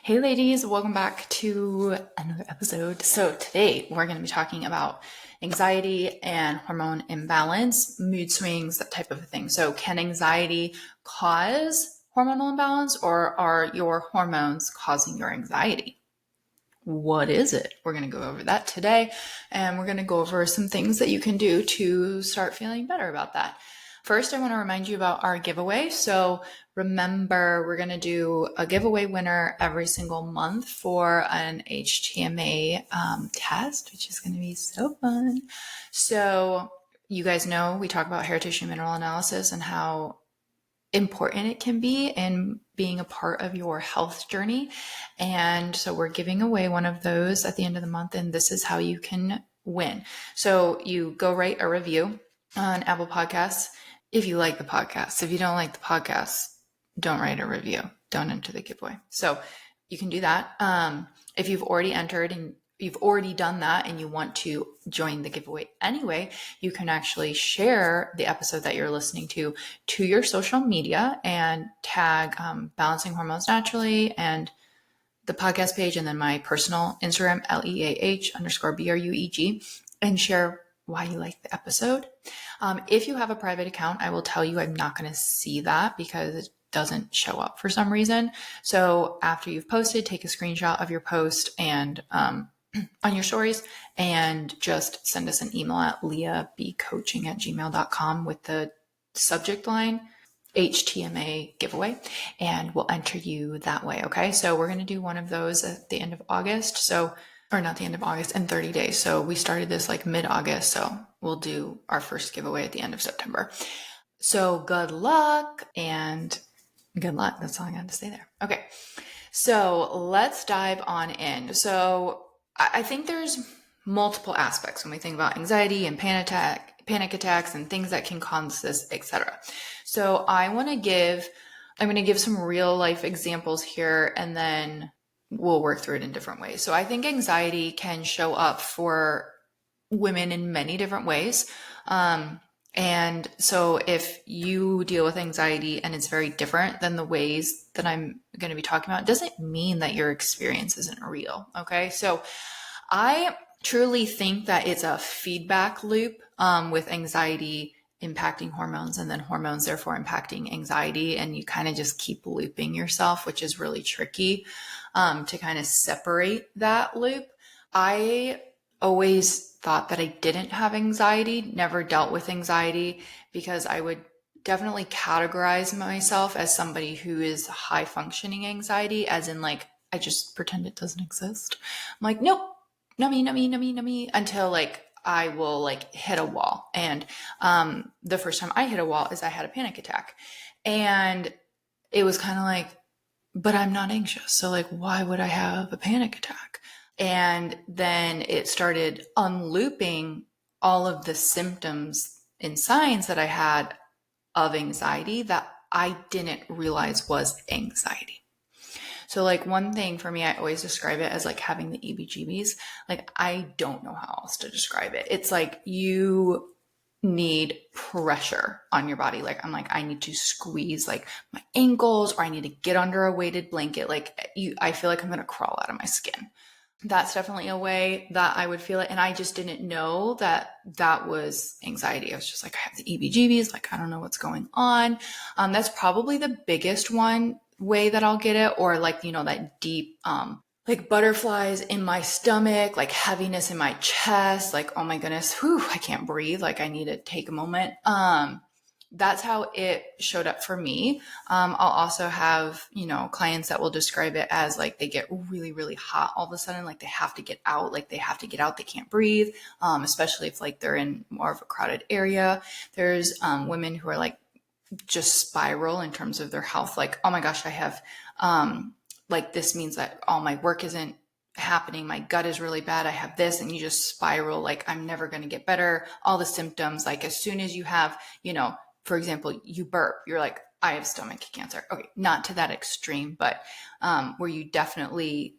Hey ladies, welcome back to another episode. So today we're going to be talking about anxiety and hormone imbalance, mood swings, that type of a thing. So can anxiety cause hormonal imbalance, or are your hormones causing your anxiety? What is it? We're going to go over that today, and we're going to go over some things that you can do to start feeling better about that. First, I want to remind you about our giveaway. So remember, we're going to do a giveaway winner every single month for an HTMA test, which is going to be so fun. So you guys know we talk about hair tissue mineral analysis and how important it can be in being a part of your health journey. And so we're giving away one of those at the end of the month, and this is how you can win. So you go write a review on Apple Podcasts if you like the podcast. If you don't like the podcast, don't write a review. Don't enter the giveaway. So you can do that. If you've already entered and you've already done that and you want to join the giveaway anyway, you can actually share the episode that you're listening to your social media and tag Balancing Hormones Naturally and the podcast page, and then my personal Instagram, LEAH_BRUEG, and share why you like the episode. If you have a private account, I will tell you I'm not going to see that because it doesn't show up for some reason. So after you've posted, take a screenshot of your post and on your stories and just send us an email at leahbcoaching@gmail.com with the subject line HTMA giveaway, and we'll enter you that way. Okay. So we're going to do one of those at the end of August. So, or not the end of August, in 30 days. So we started this like mid-August. So we'll do our first giveaway at the end of September. So good luck and good luck. That's all I got to say there. Okay. So let's dive on in. So I think there's multiple aspects when we think about anxiety and panic attacks and things that can cause this, etc. So I'm going to give some real life examples here, and then we'll work through it in different ways. So I think anxiety can show up for women in many different ways. And so if you deal with anxiety and it's very different than the ways that I'm going to be talking about, it doesn't mean that your experience isn't real. Okay. So I truly think that it's a feedback loop with anxiety impacting hormones, and then hormones therefore impacting anxiety. And you kind of just keep looping yourself, which is really tricky to kind of separate that loop. I always thought that I didn't have anxiety, never dealt with anxiety, because I would definitely categorize myself as somebody who is high functioning anxiety, as in like, I just pretend it doesn't exist. I'm like, nope, no me, until like I will like hit a wall. And the first time I hit a wall is I had a panic attack. And it was kind of like, but I'm not anxious. So like, why would I have a panic attack? And then it started unlooping all of the symptoms and signs that I had of anxiety that I didn't realize was anxiety. So like one thing for me, I always describe it as like having the EBGBs. Like I don't know how else to describe it. It's like you need pressure on your body. Like I'm like, I need to squeeze like my ankles, or I need to get under a weighted blanket. Like I feel like I'm going to crawl out of my skin. That's definitely a way that I would feel it. And I just didn't know that that was anxiety. I was just like, I have the EBGBs. Like, I don't know what's going on. That's probably the biggest way that I'll get it. Or like, that deep, like butterflies in my stomach, like heaviness in my chest, like, oh my goodness, I can't breathe. Like I need to take a moment. That's how it showed up for me. I'll also have, clients that will describe it as like they get really, really hot all of a sudden, like they have to get out, they can't breathe, especially if like they're in more of a crowded area. There's women who are like just spiral in terms of their health. Like, oh my gosh, I have, like this means that all my work isn't happening. My gut is really bad. I have this, and you just spiral. Like I'm never going to get better. All the symptoms, like as soon as you have, for example, you burp, you're like, I have stomach cancer. Okay, not to that extreme, but where you definitely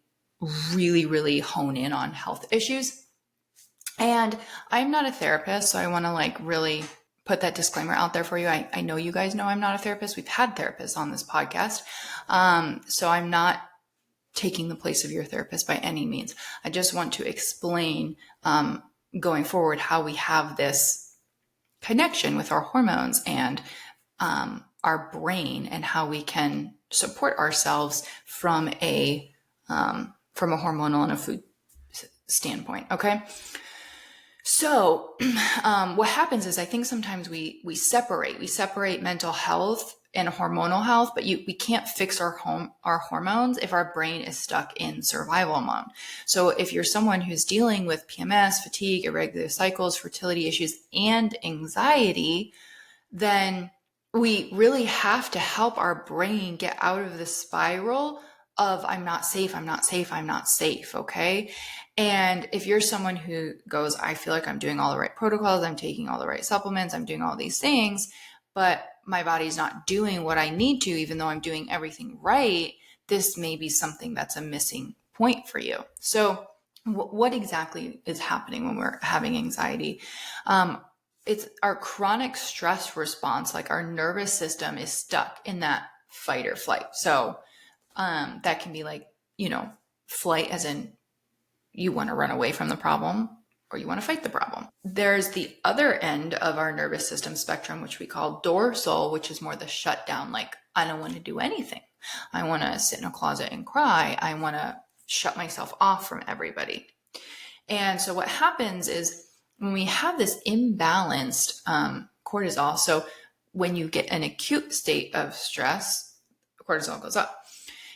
really, really hone in on health issues. And I'm not a therapist, so I want to like really put that disclaimer out there for you. I know you guys know I'm not a therapist. We've had therapists on this podcast. So I'm not taking the place of your therapist by any means. I just want to explain going forward how we have this connection with our hormones and our brain, and how we can support ourselves from a hormonal and a food standpoint. Okay. So what happens is, I think sometimes we separate mental health and hormonal health, but we can't fix our hormones if our brain is stuck in survival mode. So if you're someone who's dealing with PMS, fatigue, irregular cycles, fertility issues, and anxiety, then we really have to help our brain get out of the spiral of I'm not safe, I'm not safe, I'm not safe. Okay. And if you're someone who goes, I feel like I'm doing all the right protocols, I'm taking all the right supplements, I'm doing all these things, but my body's not doing what I need to, even though I'm doing everything right, this may be something that's a missing point for you. So what exactly is happening when we're having anxiety? It's our chronic stress response. Like, our nervous system is stuck in that fight or flight. So that can be like, flight as in you want to run away from the problem, or you want to fight the problem. There's the other end of our nervous system spectrum, which we call dorsal, which is more the shutdown. Like, I don't want to do anything. I want to sit in a closet and cry. I want to shut myself off from everybody. And so what happens is, when we have this imbalanced cortisol, so when you get an acute state of stress, cortisol goes up.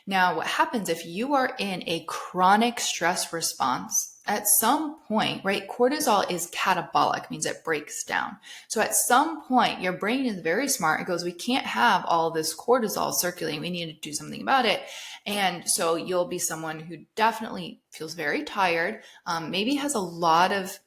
Now, what happens if you are in a chronic stress response, at some point, right? Cortisol is catabolic, means it breaks down. So at some point, your brain is very smart. It goes, we can't have all this cortisol circulating. We need to do something about it. And so you'll be someone who definitely feels very tired, maybe has a lot of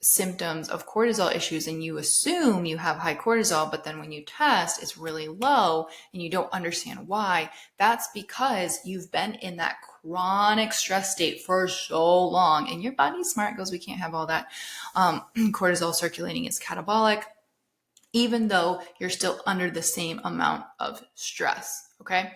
symptoms of cortisol issues, and you assume you have high cortisol, but then when you test, it's really low and you don't understand why. That's because you've been in that chronic stress state for so long, and your body's smart, goes, we can't have all that cortisol circulating. It's catabolic, even though you're still under the same amount of stress. Okay.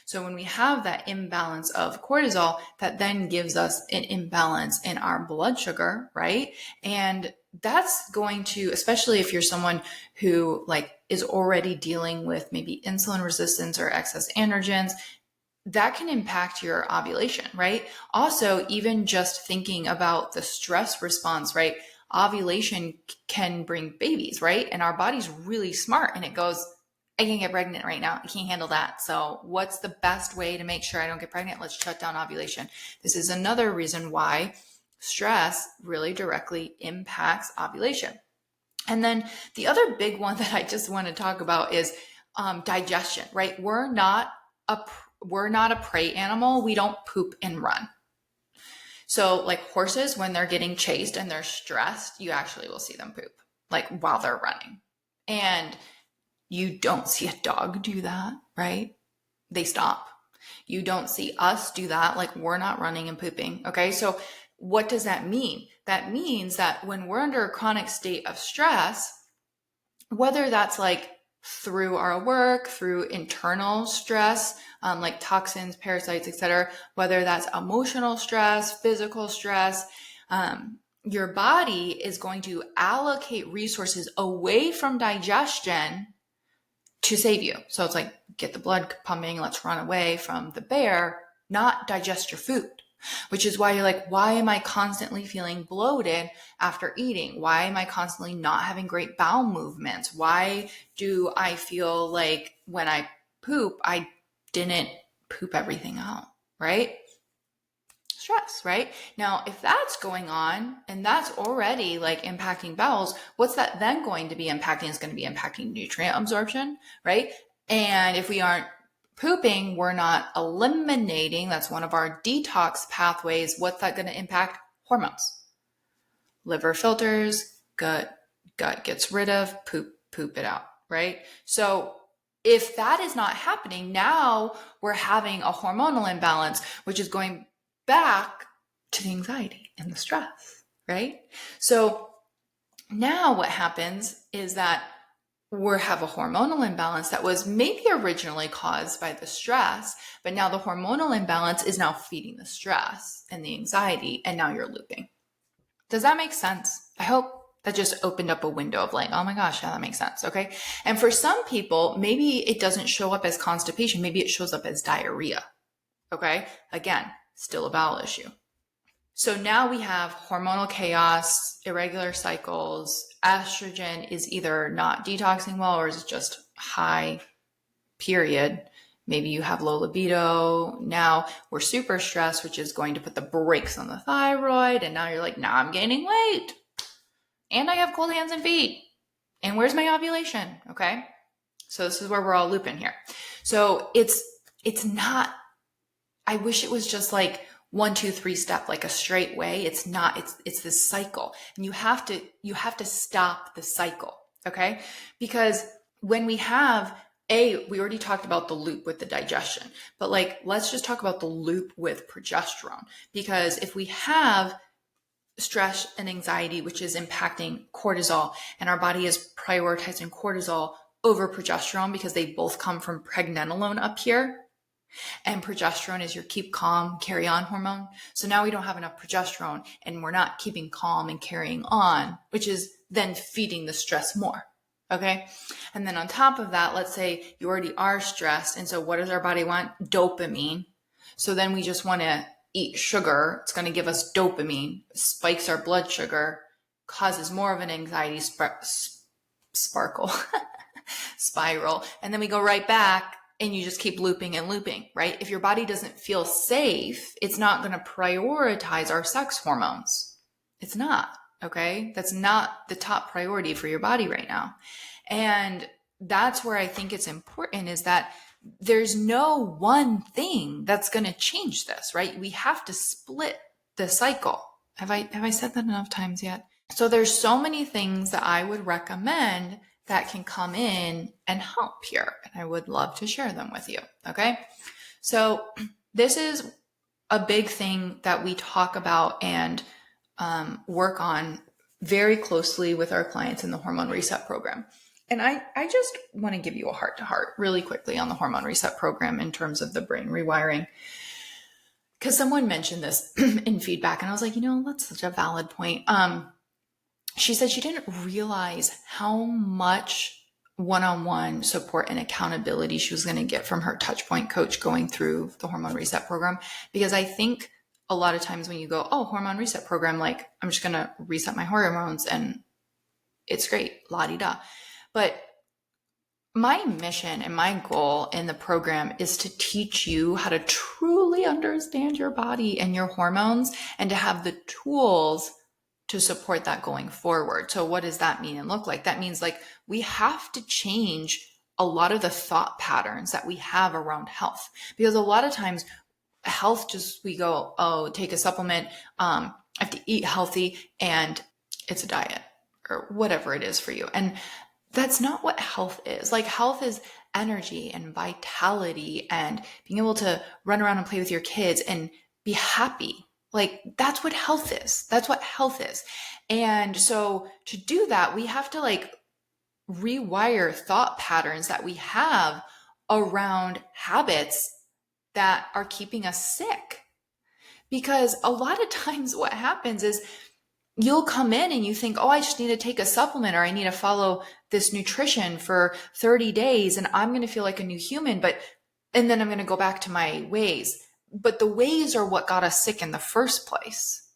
So when we have that imbalance of cortisol, that then gives us an imbalance in our blood sugar, right? And that's going to, especially if you're someone who is already dealing with maybe insulin resistance or excess androgens, that can impact your ovulation, right? Also, even just thinking about the stress response, right? Ovulation can bring babies, right? And our body's really smart, and it goes, I can't get pregnant right now. I can't handle that. So what's the best way to make sure I don't get pregnant? Let's shut down ovulation. This is another reason why stress really directly impacts ovulation. And then the other big one that I just want to talk about is digestion, right? We're not a prey animal. We don't poop and run. So like horses, when they're getting chased and they're stressed, you actually will see them poop, like while they're running. And you don't see a dog do that, right? They stop. You don't see us do that. Like, we're not running and pooping. Okay. So what does that mean? That means that when we're under a chronic state of stress, whether that's like through our work, through internal stress, like toxins, parasites, etc., whether that's emotional stress, physical stress, your body is going to allocate resources away from digestion to save you. So it's like, get the blood pumping, let's run away from the bear, not digest your food, which is why you're like, why am I constantly feeling bloated after eating? Why am I constantly not having great bowel movements? Why do I feel like when I poop, I didn't poop everything out, right? Stress, right? Now, if that's going on and that's already like impacting bowels, what's that then going to be impacting? It's going to be impacting nutrient absorption, right? And if we aren't pooping, we're not eliminating, that's one of our detox pathways. What's that going to impact? Hormones. Liver filters, gut gets rid of, poop it out, right? So if that is not happening, now we're having a hormonal imbalance, which is going back to the anxiety and the stress, right? So now what happens is that we have a hormonal imbalance that was maybe originally caused by the stress, but now the hormonal imbalance is now feeding the stress and the anxiety, and now you're looping. Does that make sense? I hope that just opened up a window of like, oh my gosh, yeah, that makes sense. Okay. And for some people, maybe it doesn't show up as constipation. Maybe it shows up as diarrhea. Okay. Again, still a bowel issue. So now we have hormonal chaos, irregular cycles. Estrogen is either not detoxing well or is just high, period. Maybe you have low libido. Now we're super stressed, which is going to put the brakes on the thyroid. And now you're like, now I'm gaining weight. And I have cold hands and feet. And where's my ovulation? Okay. So this is where we're all looping here. So it's not, I wish it was just like 1, 2, 3 step, like a straight way. It's not, it's this cycle, and you have to stop the cycle. Okay. Because when we have we already talked about the loop with the digestion, but like, let's just talk about the loop with progesterone, because if we have stress and anxiety, which is impacting cortisol, and our body is prioritizing cortisol over progesterone because they both come from pregnenolone up here. And progesterone is your keep calm, carry on hormone. So now we don't have enough progesterone and we're not keeping calm and carrying on, which is then feeding the stress more. Okay. And then on top of that, let's say you already are stressed. And so what does our body want? Dopamine. So then we just want to eat sugar. It's going to give us dopamine, spikes our blood sugar, causes more of an anxiety spiral. And then we go right back. And you just keep looping and looping, right? If your body doesn't feel safe, it's not going to prioritize our sex hormones. It's not, okay? That's not the top priority for your body right now. And that's where I think it's important, is that there's no one thing that's going to change this, right? We have to split the cycle. Have I said that enough times yet? So there's so many things that I would recommend that can come in and help here. And I would love to share them with you. Okay. So this is a big thing that we talk about and work on very closely with our clients in the Hormone Reset program. And I just want to give you a heart to heart really quickly on the Hormone Reset program in terms of the brain rewiring. Because someone mentioned this in feedback, and I was like, that's such a valid point. She said she didn't realize how much one-on-one support and accountability she was going to get from her touchpoint coach going through the Hormone Reset program. Because I think a lot of times when you go, oh, Hormone Reset program, like I'm just going to reset my hormones and it's great, la-di-da. But my mission and my goal in the program is to teach you how to truly understand your body and your hormones, and to have the tools to support that going forward. So what does that mean and look like? That means like we have to change a lot of the thought patterns that we have around health, because a lot of times health we go, oh, take a supplement. I have to eat healthy and it's a diet or whatever it is for you. And that's not what health is. Like health is energy and vitality and being able to run around and play with your kids and be happy. Like that's what health is. That's what health is. And so to do that, we have to like rewire thought patterns that we have around habits that are keeping us sick. Because a lot of times what happens is you'll come in and you think, oh, I just need to take a supplement, or I need to follow this nutrition for 30 days and I'm going to feel like a new human, and then I'm going to go back to my ways. But the ways are what got us sick in the first place.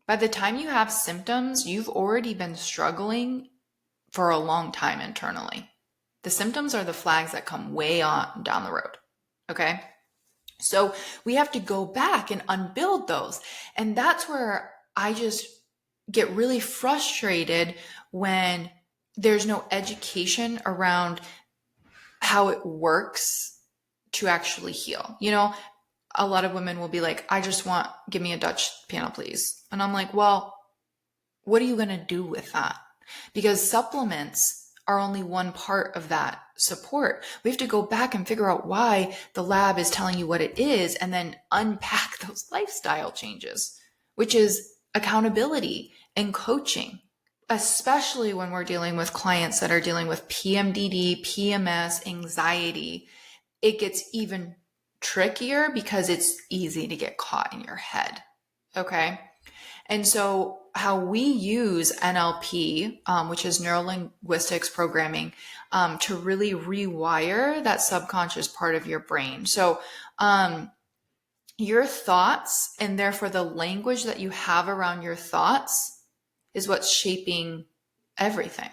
By the time you have symptoms, you've already been struggling for a long time internally. The symptoms are the flags that come way on down the road. Okay. So we have to go back and unbuild those. And that's where I just get really frustrated when there's no education around how it works to actually heal. A lot of women will be like, give me a Dutch panel, please. And I'm like, well, what are you going to do with that? Because supplements are only one part of that support. We have to go back and figure out why the lab is telling you what it is, and then unpack those lifestyle changes, which is accountability and coaching. especially when we're dealing with clients that are dealing with PMDD, PMS, anxiety, it gets even trickier because it's easy to get caught in your head. Okay. And so how we use NLP, which is neuro-linguistics programming, to really rewire that subconscious part of your brain. So your thoughts, and therefore the language that you have around your thoughts, is what's shaping everything.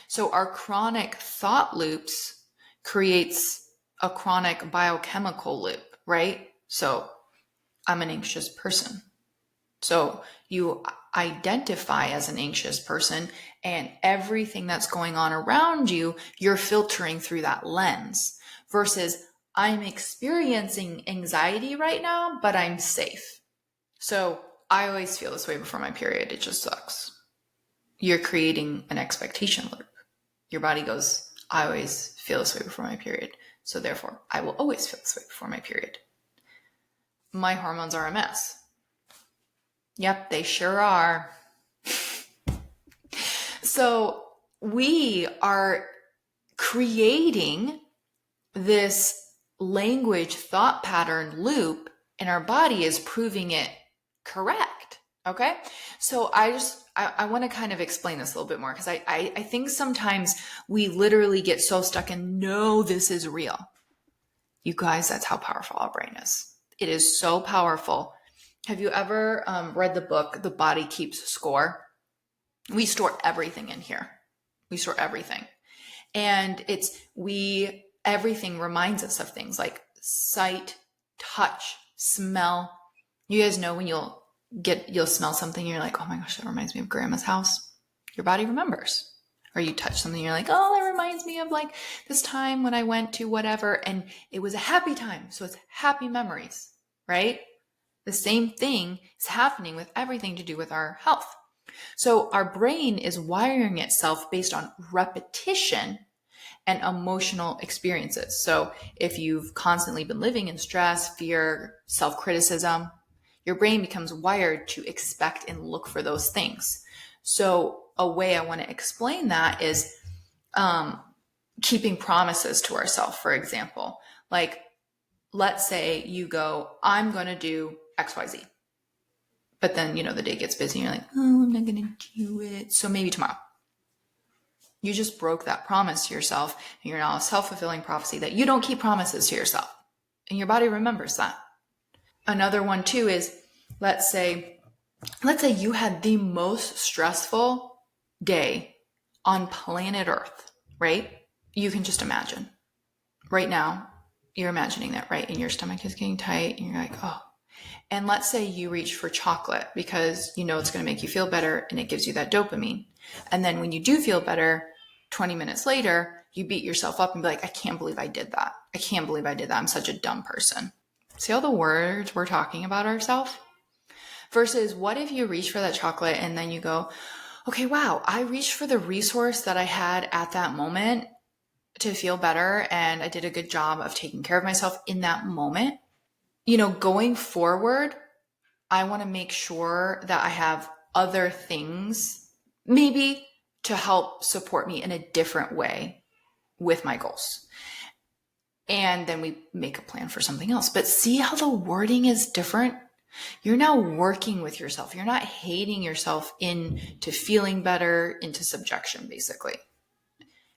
So our chronic thought loops creates a chronic biochemical loop, right? So I'm an anxious person. So you identify as an anxious person, and everything that's going on around you, you're filtering through that lens, versus I'm experiencing anxiety right now, but I'm safe. So I always feel this way before my period. It just sucks. You're creating an expectation loop. Your body goes, I always feel this way before my period, so therefore I will always feel this way before my period. My hormones are a mess. Yep, they sure are. So we are creating this language thought pattern loop, and our body is proving it correct. Okay. So I want to kind of explain this a little bit more, because I think sometimes we literally get so stuck in, no, this is real. You guys, that's how powerful our brain is. It is so powerful. Have you ever read the book, The Body Keeps Score? We store everything in here. We store everything. And everything reminds us of things like sight, touch, smell. You guys know when you'll smell something and you're like, oh my gosh, that reminds me of grandma's house. Your body remembers. Or you touch something and you're like, oh, that reminds me of like this time when I went to whatever and it was a happy time. So it's happy memories, right? The same thing is happening with everything to do with our health. So our brain is wiring itself based on repetition and emotional experiences. So if you've constantly been living in stress, fear, self-criticism, your brain becomes wired to expect and look for those things. So a way I want to explain that is keeping promises to ourselves, for example. Like, let's say you go, I'm going to do XYZ. But then, the day gets busy and you're like, oh, I'm not going to do it. So maybe tomorrow. You just broke that promise to yourself, and you're now a self-fulfilling prophecy that you don't keep promises to yourself. And your body remembers that. Another one too is, let's say you had the most stressful day on planet Earth, right? You can just imagine. Right now, you're imagining that, right? And your stomach is getting tight and you're like, oh. And let's say you reach for chocolate because you know it's going to make you feel better and it gives you that dopamine. And then when you do feel better, 20 minutes later, you beat yourself up and be like, I can't believe I did that. I can't believe I did that. I'm such a dumb person. See all the words we're talking about ourselves? Versus what if you reach for that chocolate and then you go, okay, wow, I reached for the resource that I had at that moment to feel better, and I did a good job of taking care of myself in that moment. Going forward, I want to make sure that I have other things maybe to help support me in a different way with my goals. And then we make a plan for something else. But see how the wording is different? You're now working with yourself. You're not hating yourself into feeling better, into subjection, basically.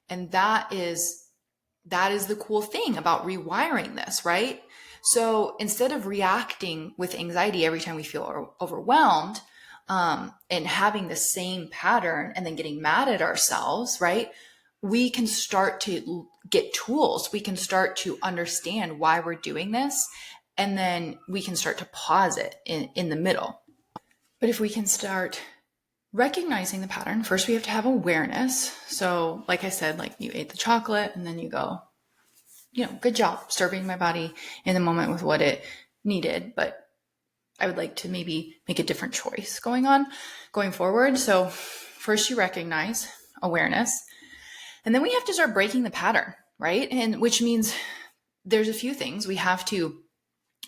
And that is the cool thing about rewiring this, right? So instead of reacting with anxiety every time we feel overwhelmed, and having the same pattern and then getting mad at ourselves, right? We can start to get tools. We can start to understand why we're doing this. And then we can start to pause it in the middle. But if we can start recognizing the pattern, first we have to have awareness. So like I said, like you ate the chocolate and then you go, good job serving my body in the moment with what it needed. But I would like to maybe make a different choice going forward. So first you recognize awareness, and then we have to start breaking the pattern, right? And which means there's a few things. We have to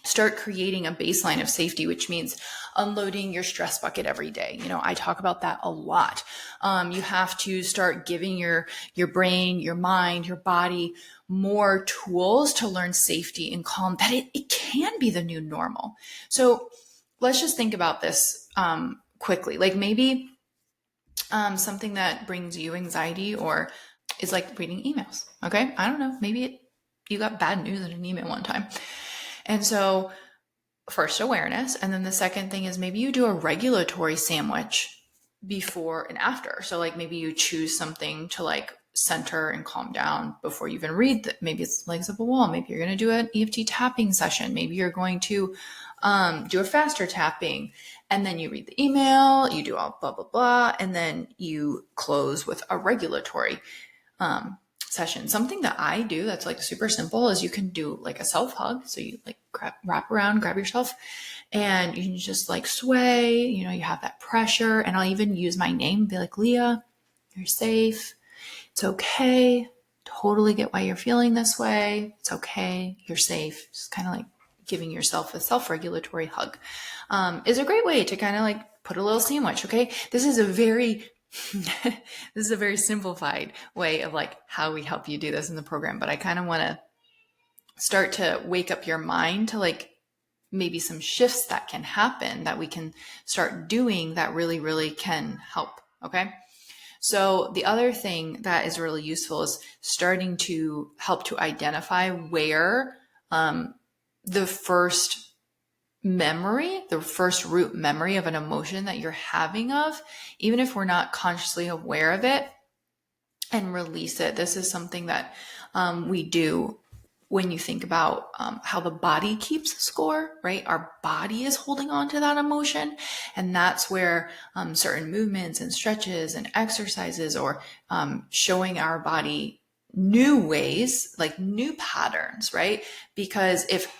start creating a baseline of safety, which means unloading your stress bucket every day. I talk about that a lot. You have to start giving your brain, your mind, your body more tools to learn safety and calm, that it can be the new normal. So let's just think about this quickly. Like maybe something that brings you anxiety or is like reading emails. Okay. I don't know. Maybe you got bad news in an email one time. And so first awareness. And then the second thing is maybe you do a regulatory sandwich before and after. So like maybe you choose something to like center and calm down before you even read that. Maybe it's legs up a wall. Maybe you're going to do an EFT tapping session. Maybe you're going to do a faster tapping, and then you read the email, you do all blah, blah, blah. And then you close with a regulatory session. Something that I do that's like super simple is you can do like a self hug. So you like wrap around, grab yourself, and you can just like sway, you have that pressure. And I'll even use my name, be like, Leah, you're safe. It's okay. Totally get why you're feeling this way. It's okay. You're safe. Just kind of like giving yourself a self-regulatory hug is a great way to kind of like put a little sandwich. Okay. This is a very simplified way of like how we help you do this in the program. But I kind of want to start to wake up your mind to like maybe some shifts that can happen that we can start doing that really, really can help. Okay. So the other thing that is really useful is starting to help to identify where the first root memory of an emotion that you're having of, even if we're not consciously aware of it, and release it. This is something that we do when you think about how the body keeps score, right? Our body is holding on to that emotion. And that's where certain movements and stretches and exercises or showing our body new ways, like new patterns, right? Because if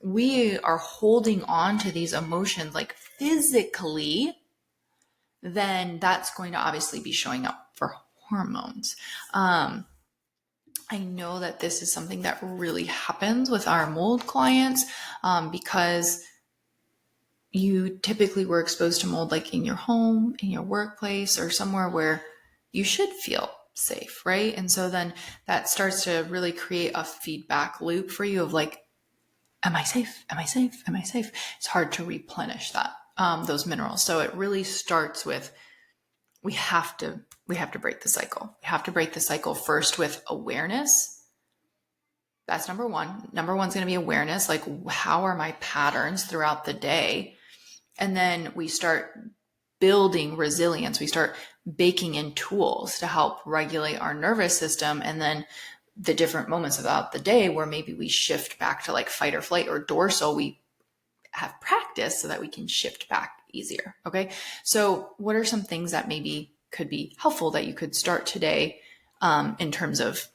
we are holding on to these emotions like physically, then that's going to obviously be showing up for hormones. I know that this is something that really happens with our mold clients because you typically were exposed to mold like in your home, in your workplace, or somewhere where you should feel safe, right? And so then that starts to really create a feedback loop for you of like, am I safe? Am I safe? Am I safe? It's hard to replenish that, those minerals. So it really starts with, we have to break the cycle. We have to break the cycle first with awareness. That's number one. Number one's going to be awareness. Like, how are my patterns throughout the day? And then we start building resilience. We start baking in tools to help regulate our nervous system. And then the different moments throughout the day where maybe we shift back to like fight or flight or dorsal, we have practice so that we can shift back easier. Okay. So what are some things that maybe could be helpful that you could start today in terms of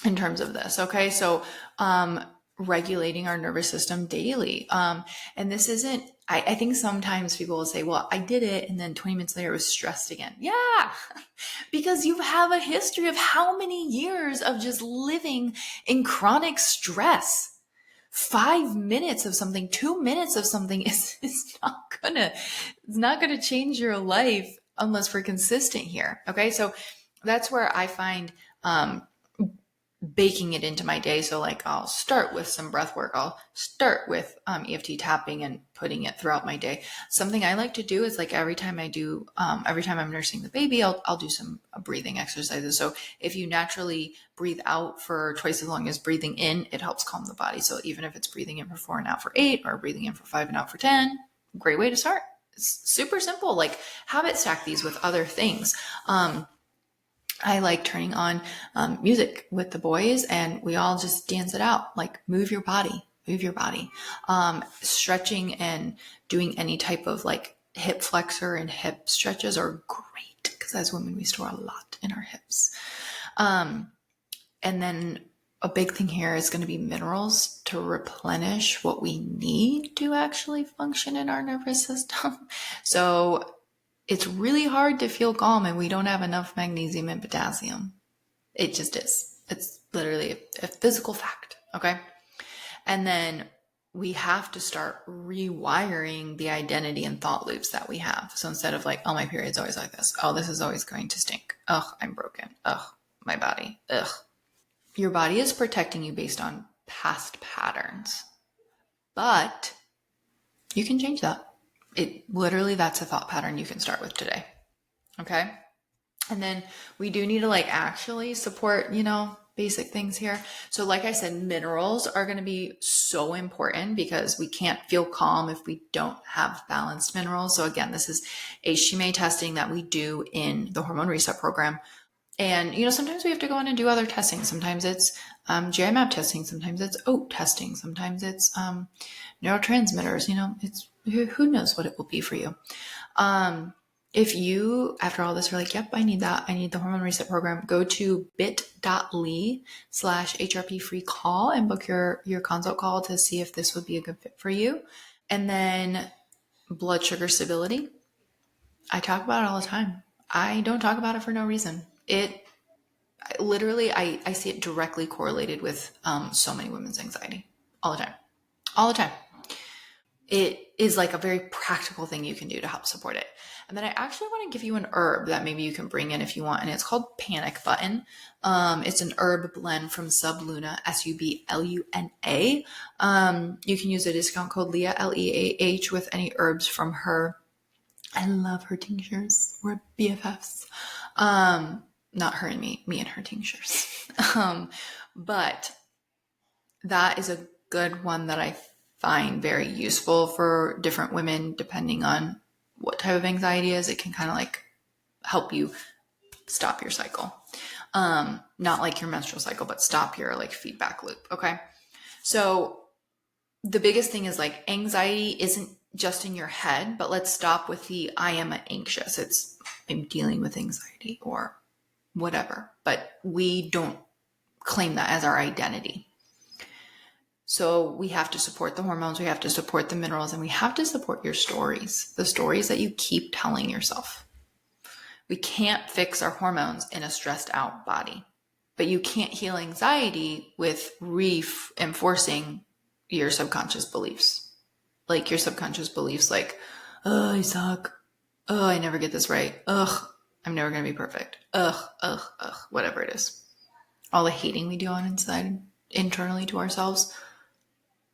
this? Okay. So regulating our nervous system daily. And this isn't, I think sometimes people will say, well, I did it, and then 20 minutes later I was stressed again. Yeah, because you have a history of how many years of just living in chronic stress. 5 minutes of something, 2 minutes of something is not gonna change your life unless we're consistent here. Okay. So that's where I find baking it into my day. So like I'll start with some breath work. I'll start with EFT tapping and putting it throughout my day. Something I like to do is like every time I'm nursing the baby, I'll do some breathing exercises. So if you naturally breathe out for twice as long as breathing in, it helps calm the body. So even if it's breathing in for 4 and out for 8, or breathing in for 5 and out for 10, great way to start. It's super simple. Like habit stack these with other things. I like turning on music with the boys, and we all just dance it out. Like move your body. Stretching and doing any type of like hip flexor and hip stretches are great because as women, we store a lot in our hips. And then a big thing here is going to be minerals to replenish what we need to actually function in our nervous system. So it's really hard to feel calm and we don't have enough magnesium and potassium. It just is. It's literally a physical fact. Okay. And then we have to start rewiring the identity and thought loops that we have. So instead of like, oh, my period's always like this. Oh, this is always going to stink. Ugh, I'm broken. Ugh, my body. Ugh. Your body is protecting you based on past patterns, but you can change that. That's a thought pattern you can start with today. Okay. And then we do need to like actually support, basic things here. So like I said, minerals are going to be so important because we can't feel calm if we don't have balanced minerals. So again, this is HTMA testing that we do in the Hormone Reset program. And, sometimes we have to go in and do other testing. Sometimes it's GI-MAP testing. Sometimes it's OAT testing. Sometimes it's neurotransmitters. It's who knows what it will be for you. If you, after all this, are like, yep, I need that. I need the Hormone Reset program. Go to bit.ly/HRP free call and book your consult call to see if this would be a good fit for you. And then blood sugar stability. I talk about it all the time. I don't talk about it for no reason. I see it directly correlated with so many women's anxiety all the time. It is like a very practical thing you can do to help support it. And then I actually want to give you an herb that maybe you can bring in if you want. And it's called Panic Button. It's an herb blend from Subluna, Subluna. You can use a discount code Leah, Leah, with any herbs from her. I love her tinctures. We're BFFs. Not her and me and her tinctures. But that is a good one that I find very useful for different women, depending on what type of anxiety is. It can kind of like help you stop your cycle. Not like your menstrual cycle, but stop your like feedback loop. Okay. So the biggest thing is like anxiety isn't just in your head, but let's stop with the I am anxious. I'm dealing with anxiety or whatever, but we don't claim that as our identity. So we have to support the hormones, we have to support the minerals, and we have to support your stories, the stories that you keep telling yourself. We can't fix our hormones in a stressed out body, but you can't heal anxiety with reinforcing your subconscious beliefs. Like your subconscious beliefs like, oh, I suck. Oh, I never get this right. Ugh, I'm never going to be perfect. Ugh, whatever it is. All the hating we do on inside, internally to ourselves.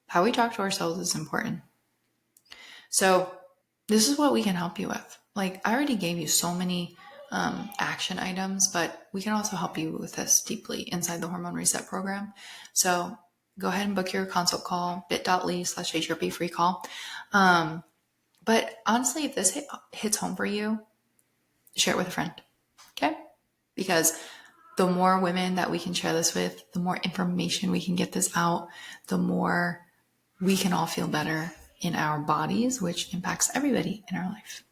How we talk to ourselves is important. So this is what we can help you with. Like I already gave you so many action items, but we can also help you with this deeply inside the Hormone Reset program. So go ahead and book your consult call, bit.ly/HRP free call. But honestly, if this hits home for you, share it with a friend. Okay? Because the more women that we can share this with, the more information we can get this out, the more we can all feel better in our bodies, which impacts everybody in our life.